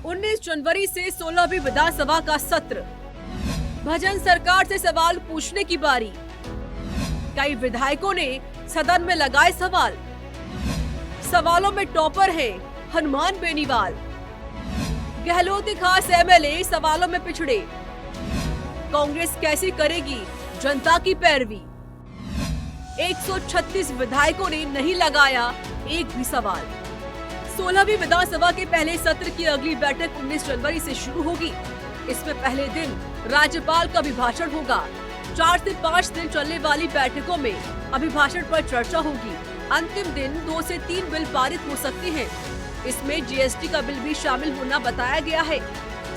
19 जनवरी से 16वीं विधानसभा का सत्र। भजन सरकार से सवाल पूछने की बारी। कई विधायकों ने सदन में लगाए सवाल। सवालों में टॉपर है हनुमान बेनीवाल। गहलोत खास एमएलए सवालों में पिछड़े। कांग्रेस कैसी करेगी जनता की पैरवी। 136 विधायकों ने नहीं लगाया एक भी सवाल। 16वीं विधानसभा के पहले सत्र की अगली बैठक 19 जनवरी से शुरू होगी। इसमें पहले दिन राज्यपाल का अभिभाषण होगा। 4 से 5 दिन चलने वाली बैठकों में अभिभाषण पर चर्चा होगी। अंतिम दिन 2 से 3 बिल पारित हो सकते हैं। इसमें जीएसटी का बिल भी शामिल होना बताया गया है।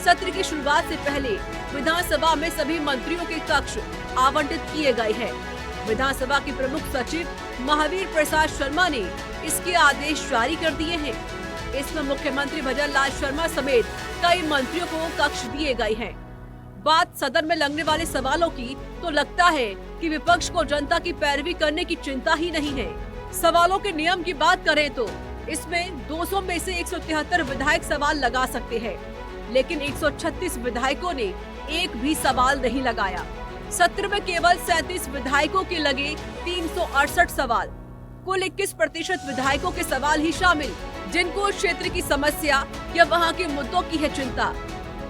सत्र की शुरुआत से पहले विधानसभा में सभी मंत्रियों के कक्ष आवंटित किए गए हैं। विधानसभा के प्रमुख सचिव महावीर प्रसाद शर्मा ने इसके आदेश जारी कर दिए हैं। इसमें मुख्यमंत्री भजन लाल शर्मा समेत कई मंत्रियों को कक्ष दिए गए हैं। बात सदन में लगने वाले सवालों की तो लगता है कि विपक्ष को जनता की पैरवी करने की चिंता ही नहीं है। सवालों के नियम की बात करें तो इसमें 200 में से 173 विधायक सवाल लगा सकते हैं, लेकिन 136 विधायकों ने एक भी सवाल नहीं लगाया। सत्र में केवल 37 विधायकों के लगे 368 सवाल। कुल 21% विधायकों के सवाल ही शामिल, जिनको क्षेत्र की समस्या या वहां के मुद्दों की है चिंता।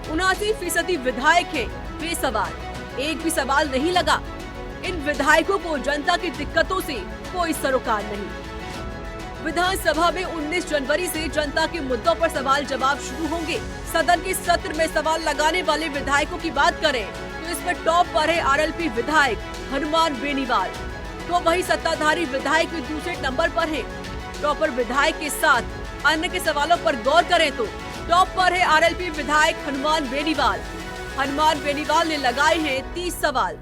79% विधायक हैं बेसवाल, एक भी सवाल नहीं लगा। इन विधायकों को जनता की दिक्कतों से कोई सरोकार नहीं। विधानसभा में 19 जनवरी से जनता के मुद्दों पर सवाल जवाब शुरू होंगे। सदन के सत्र में सवाल लगाने वाले विधायकों की बात करें तो इसमें टॉप पर है आरएलपी विधायक हनुमान बेनीवाल, तो वही सत्ताधारी विधायक भी दूसरे नंबर पर है। टॉपर विधायक के साथ अन्य के सवालों पर गौर करें तो टॉप पर है आरएलपी विधायक हनुमान बेनीवाल। हनुमान बेनीवाल ने लगाए हैं 30 सवाल।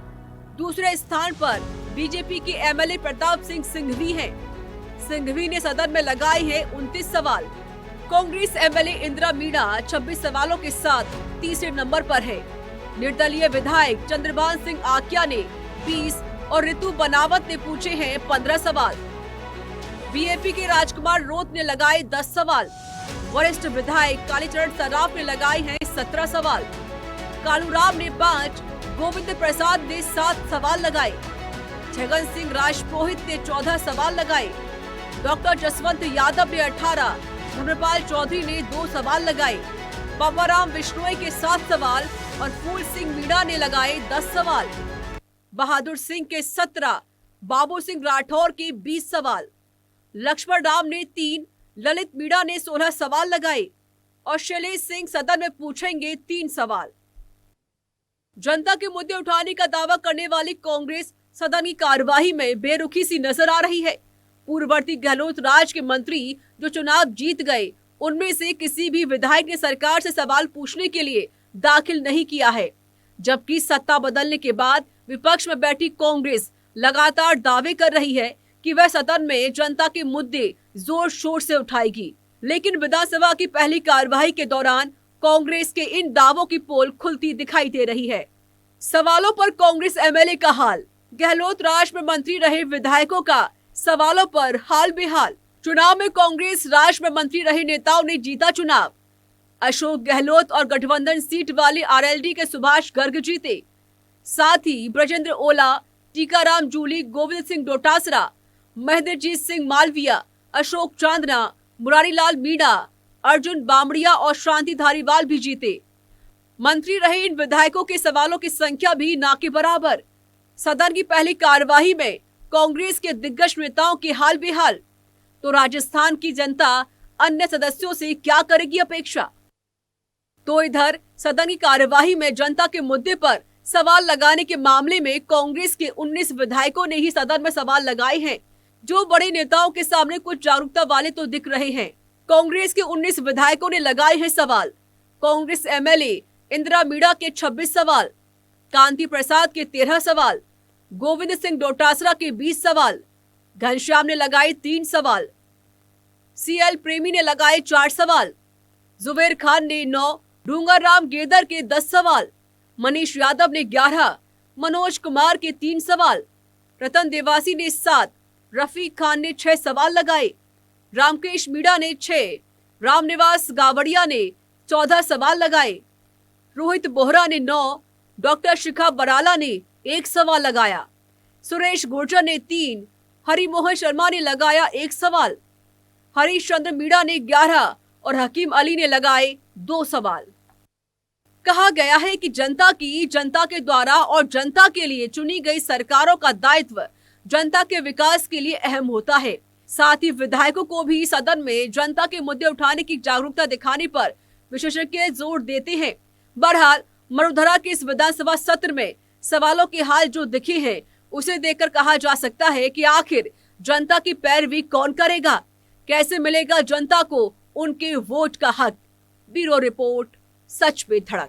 दूसरे स्थान पर बीजेपी के एमएलए प्रताप सिंह सिंघवी हैं। सिंघवी ने सदन में लगाए हैं 29 सवाल। कांग्रेस एमएलए इंदिरा मीणा 26 सवालों के साथ तीसरे नंबर पर है। निर्दलीय विधायक चंद्रभान सिंह आक्या ने 20 और ऋतु बनावत ने पूछे हैं 15 सवाल। बीएपी के राजकुमार रोत ने लगाए 10 सवाल। वरिष्ठ विधायक कालीचरण सराफ ने लगाए हैं 17 सवाल। कालूराम ने 5, गोविंद प्रसाद ने 7 सवाल लगाए। छगन सिंह राजपुरोहित ने 14 सवाल लगाए। डॉक्टर जसवंत यादव ने 18, धर्मपाल चौधरी ने 2 सवाल लगाए। बाबाराम बिश्नोई के 7 सवाल और फूल सिंह मीणा ने लगाए 10 सवाल। बहादुर सिंह के 17, बाबू सिंह राठौर के 20 सवाल। लक्ष्मण राम ने 3, ललित मीणा ने 16 सवाल लगाए और शैलेश सिंह सदन में पूछेंगे 3 सवाल। जनता के मुद्दे उठाने का दावा करने वाली कांग्रेस सदन की कार्यवाही में बेरुखी सी नजर आ रही है। पूर्ववर्ती गहलोत राज के मंत्री जो चुनाव जीत गए, उनमें से किसी भी विधायक ने सरकार से सवाल पूछने के लिए दाखिल नहीं किया है, जबकि सत्ता बदलने के बाद विपक्ष में बैठी कांग्रेस लगातार दावे कर रही है कि वह सदन में जनता के मुद्दे जोर शोर से उठाएगी। लेकिन विधानसभा की पहली कार्यवाही के दौरान कांग्रेस के इन दावों की पोल खुलती दिखाई दे रही है। सवालों पर कांग्रेस एमएलए का हाल। गहलोत राज में मंत्री रहे विधायकों का सवालों पर हाल बेहाल। चुनाव में कांग्रेस राज में मंत्री रहे नेताओं ने जीता चुनाव। अशोक गहलोत और गठबंधन सीट वाले आरएलडी के सुभाष गर्ग जीते। साथ ही ब्रजेंद्र ओला, टीकाराम जूली, गोविंद सिंह डोटासरा, महेंद्रजीत सिंह मालविया, अशोक चांदना, मुरारीलाल मीणा, अर्जुन बामड़िया और शांति धारीवाल भी जीते। मंत्री रहे इन विधायकों के सवालों की संख्या भी ना के बराबर। सदन की पहली कार्यवाही में कांग्रेस के दिग्गज नेताओं के हाल बेहाल, तो राजस्थान की जनता अन्य सदस्यों से क्या करेगी अपेक्षा। तो इधर सदन की कार्यवाही में जनता के मुद्दे पर सवाल लगाने के मामले में कांग्रेस के 19 विधायकों ने ही सदन में सवाल लगाए हैं, जो बड़े नेताओं के सामने कुछ जागरूकता वाले तो दिख रहे हैं। कांग्रेस के 19 विधायकों ने लगाए हैं सवाल। कांग्रेस एमएलए इंदिरा मीणा के 26 सवाल, कांति प्रसाद के 13 सवाल, गोविंद सिंह डोटासरा के 20 सवाल, घनश्याम ने लगाए 3 सवाल, सीएल प्रेमी ने लगाए 4 सवाल, जुबेर खान ने 9, ढूंगाराम गेदर के 10 सवाल, मनीष यादव ने 11, मनोज कुमार के 3 सवाल, रतन देवासी ने 7, रफीक खान ने 6 सवाल लगाए, रामकेश मीणा ने 6, रामनिवास गावड़िया ने 14 सवाल लगाए। रोहित बोहरा ने 9, डॉक्टर शिखा बराला ने 1 सवाल लगाया। सुरेश गुर्जर ने 3, हरिमोहन शर्मा ने लगाया 1 सवाल। हरीश चंद्र मीणा ने 11 और हकीम अली ने लगाए 2 सवाल। कहा गया है कि जनता के द्वारा और जनता के लिए चुनी गई सरकारों का दायित्व जनता के विकास के लिए अहम होता है। साथ ही विधायकों को भी सदन में जनता के मुद्दे उठाने की जागरूकता दिखाने पर विशेषज्ञ जोर देते हैं। बहरहाल मरुधरा के इस विधानसभा सत्र में सवालों के हाल जो दिखे हैं, उसे देखकर कहा जा सकता है कि आखिर जनता की पैरवी कौन करेगा, कैसे मिलेगा जनता को उनके वोट का हक। ब्यूरो रिपोर्ट, सच पे धड़क।